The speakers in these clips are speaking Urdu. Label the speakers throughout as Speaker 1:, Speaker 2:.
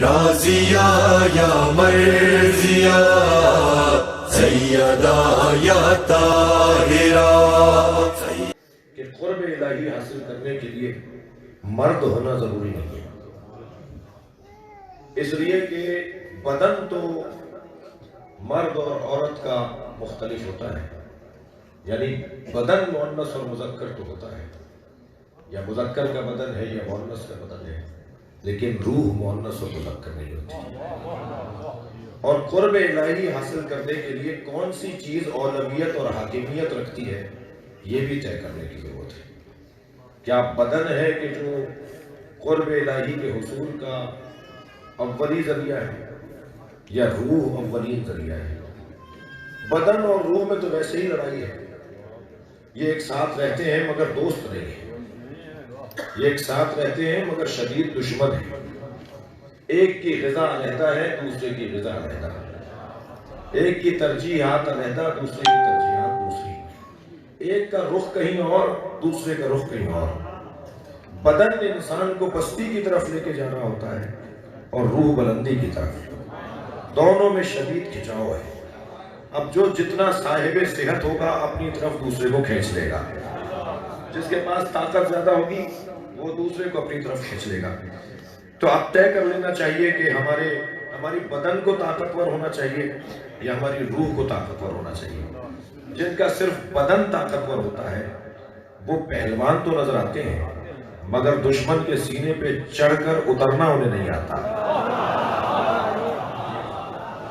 Speaker 1: راضیہ یا مرضیہ سیدہ یا طاہرہ.
Speaker 2: کہ قرب الہی حاصل کرنے کے لیے مرد ہونا ضروری نہیں ہے، اس لیے کہ بدن تو مرد اور عورت کا مختلف ہوتا ہے، یعنی بدن مؤنث اور مذکر تو ہوتا ہے، یا مذکر کا بدن ہے یا مؤنث کا بدن ہے، لیکن روح مؤنث اور مذکر نہیں ہوتی. اور قرب الہی حاصل کرنے کے لیے کون سی چیز اولویت اور حاکمیت رکھتی ہے یہ بھی طے کرنے کی ضرورت ہے. کیا بدن ہے کہ جو قرب الہی کے حصول کا اولی ذریعہ ہے، یا روح اولین ذریعہ ہے؟ بدن اور روح میں تو ویسے ہی لڑائی ہے، یہ ایک ساتھ رہتے ہیں مگر دوست نہیں ہیں، یہ ایک ساتھ رہتے ہیں مگر شدید دشمن ہیں. ایک کی غذا علیحدہ ہے، دوسرے کی غذا علیحدہ ہے. ایک کی ترجیحات علیحدہ، دوسرے کی ترجیحات دوسری. ایک کا رخ کہیں اور، دوسرے کا رخ کہیں اور. بدن انسان کو پستی کی طرف لے کے جانا ہوتا ہے اور روح بلندی کی طرف. دونوں میں شدید کھچاؤ ہے. اب جو جتنا صاحب صحت ہوگا اپنی طرف دوسرے کو کھینچ لے گا، جس کے پاس طاقت زیادہ ہوگی وہ دوسرے کو اپنی طرف کھینچ لے گا. تو اب طے کر لینا چاہیے کہ ہماری بدن کو طاقتور ہونا چاہیے یا ہماری روح کو طاقتور ہونا چاہیے. جن کا صرف بدن طاقتور ہوتا ہے وہ پہلوان تو نظر آتے ہیں مگر دشمن کے سینے پہ چڑھ کر اترنا انہیں نہیں آتا.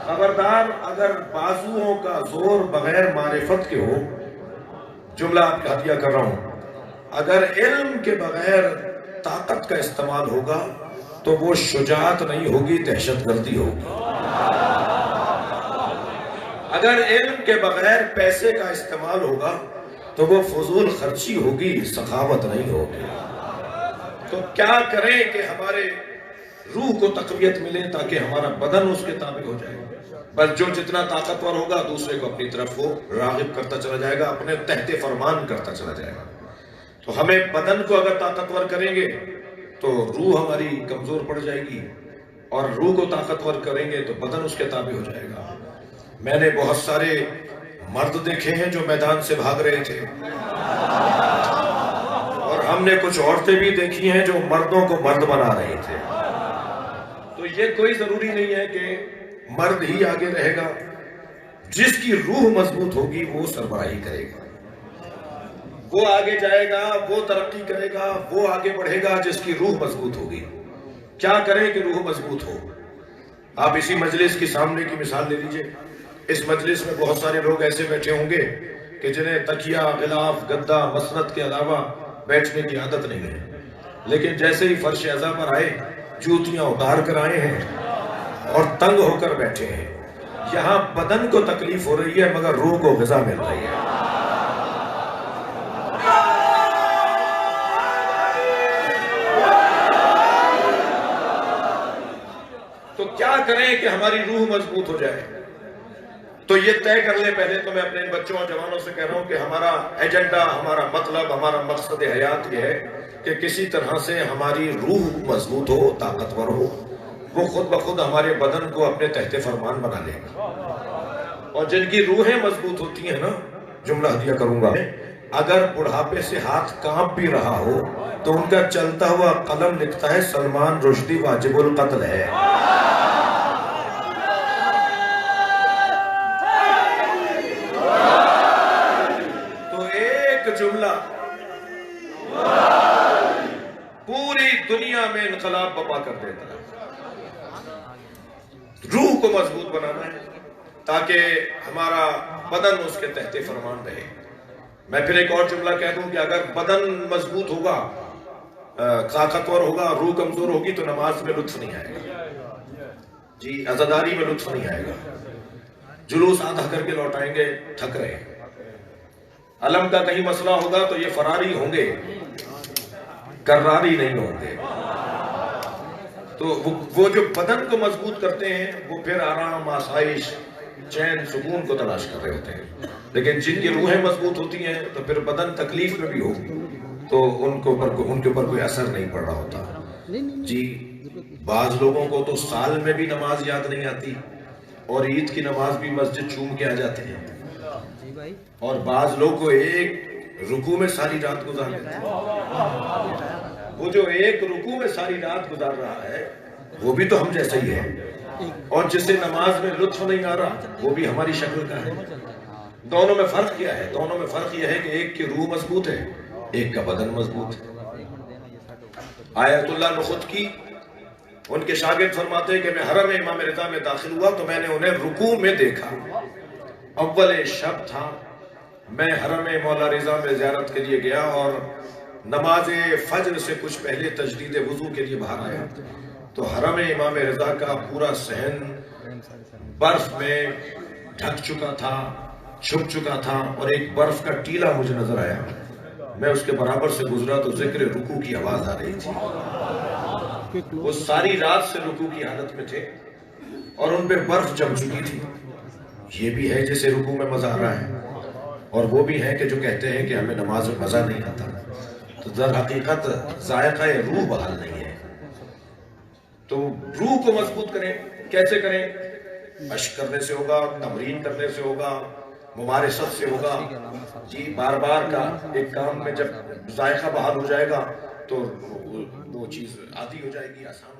Speaker 2: خبردار اگر بازوؤں کا زور بغیر معرفت کے ہو، جملہ آپ کا ہدیہ کر رہا ہوں، اگر علم کے بغیر طاقت کا استعمال ہوگا تو وہ شجاعت نہیں ہوگی، دہشت گردی ہوگی. اگر علم کے بغیر پیسے کا استعمال ہوگا تو وہ فضول خرچی ہوگی، سخاوت نہیں ہوگی. تو کیا کریں کہ ہمارے روح کو تقویت ملے تاکہ ہمارا بدن اس کے تابع ہو جائے. بس جو جتنا طاقتور ہوگا دوسرے کو اپنی طرف وہ راغب کرتا چلا جائے گا، اپنے تحت فرمان کرتا چلا جائے گا. تو ہمیں بدن کو اگر طاقتور کریں گے تو روح ہماری کمزور پڑ جائے گی، اور روح کو طاقتور کریں گے تو بدن اس کے تابع ہو جائے گا. میں نے بہت سارے مرد دیکھے ہیں جو میدان سے بھاگ رہے تھے، اور ہم نے کچھ عورتیں بھی دیکھی ہیں جو مردوں کو مرد بنا رہے تھے. تو یہ کوئی ضروری نہیں ہے کہ مرد ہی آگے رہے گا. جس کی روح مضبوط ہوگی وہ سربراہی کرے گا، وہ آگے جائے گا، وہ ترقی کرے گا، وہ آگے بڑھے گا جس کی روح مضبوط ہوگی. کیا کریں کہ روح مضبوط ہو؟ آپ اسی مجلس کی سامنے کی مثال لے لیجئے. اس مجلس میں بہت سارے لوگ ایسے بیٹھے ہوں گے کہ جنہیں تکیہ، غلاف، گدا، مسند کے علاوہ بیٹھنے کی عادت نہیں ہے، لیکن جیسے ہی فرش اعضاء پر آئے جوتیاں اتار کر آئے ہیں اور تنگ ہو کر بیٹھے ہیں. یہاں بدن کو تکلیف ہو رہی ہے مگر روح کو غذا مل رہی ہے. تو کیا کریں کہ ہماری روح مضبوط ہو جائے؟ تو یہ طے کر لیں پہلے. تو میں اپنے بچوں اور جوانوں سے کہہ رہا ہوں کہ ہمارا ایجنڈا، ہمارا مطلب، ہمارا مقصد حیات یہ ہے کہ کسی طرح سے ہماری روح مضبوط ہو، طاقتور ہو. وہ خود بخود ہمارے بدن کو اپنے تحت فرمان بنا لے گا. اور جن کی روحیں مضبوط ہوتی ہیں نا، جملہ ہدیہ کروں گا، اگر بڑھاپے سے ہاتھ کانپ بھی رہا ہو تو ان کا چلتا ہوا قلم لکھتا ہے سلمان رشدی واجب القتل ہے. تو ایک جملہ پوری دنیا میں انقلاب برپا کر دیتا ہے. روح کو مضبوط بنانا ہے تاکہ ہمارا بدن اس کے تحت فرمان رہے. میں پھر ایک اور جملہ کہہ دوں کہ اگر بدن مضبوط ہوگا، طاقتور ہوگا، روح کمزور ہوگی تو نماز میں لطف نہیں آئے گا، جی عزاداری میں لطف نہیں آئے گا. جلوس آدھا کر کے لوٹائیں گے، تھک رہے. علم کا کہیں مسئلہ ہوگا تو یہ فراری ہوں گے، کراری نہیں ہوں گے. تو وہ جو بدن کو مضبوط کرتے ہیں وہ پھر آرام، آسائش، چین، سکون کو تلاش کر رہے ہوتے ہیں. لیکن جن کی روحیں مضبوط ہوتی ہیں تو پھر بدن تکلیف میں بھی ہوگی تو ان کے اوپر کوئی اثر نہیں پڑ رہا ہوتا. جی بعض لوگوں کو تو سال میں بھی نماز یاد نہیں آتی اور عید کی نماز بھی مسجد چوم کے آ جاتے ہیں، اور بعض لوگ کو ایک رکوع میں ساری رات گزار دیتے ہیں۔ وہ جو ایک رکوع میں ساری رات گزار رہا ہے وہ بھی تو ہم جیسا ہی ہے، اور جسے نماز میں لطف نہیں آ رہا وہ بھی ہماری شکل کا ہے۔ دونوں میں فرق کیا ہے؟ دونوں میں فرق یہ ہے کہ ایک کی روح مضبوط ہے، ایک کا بدن مضبوط ہے۔ آیت اللہ نخود کی ان کے شاگرد فرماتے ہیں کہ میں حرم امام رضا میں داخل ہوا تو میں نے انہیں رکوع میں دیکھا، اول شب تھا، میں حرم مولا رضا میں زیارت کے لیے گیا اور نماز فجر سے کچھ پہلے تجدید وضو کے لیے باہر آیا تو حرم امام رضا کا پورا صحن برف میں ڈھک چکا تھا، چھپ چکا تھا، اور ایک برف کا ٹیلا مجھے نظر آیا۔ میں اس کے برابر سے گزرا تو ذکر رکوع کی آواز آ رہی تھی۔ وہ ساری رات سے رکوع کی حالت میں تھے اور ان پہ برف جم چکی تھی۔ یہ بھی ہے جیسے رکوع میں مزہ آ رہا ہے، اور وہ بھی ہے کہ جو کہتے ہیں کہ ہمیں نماز میں مزہ نہیں آتا، تو در حقیقت ذائقہ روح بحال نہیں ہے۔ تو روح کو مضبوط کریں، کیسے کریں؟ مشق کرنے سے ہوگا، تمرین کرنے سے ہوگا، ممارست سے ہوگا۔ جی بار بار کا ایک کام میں جب ذائقہ بحال ہو جائے گا تو وہ چیز عادی ہو جائے گی، آسان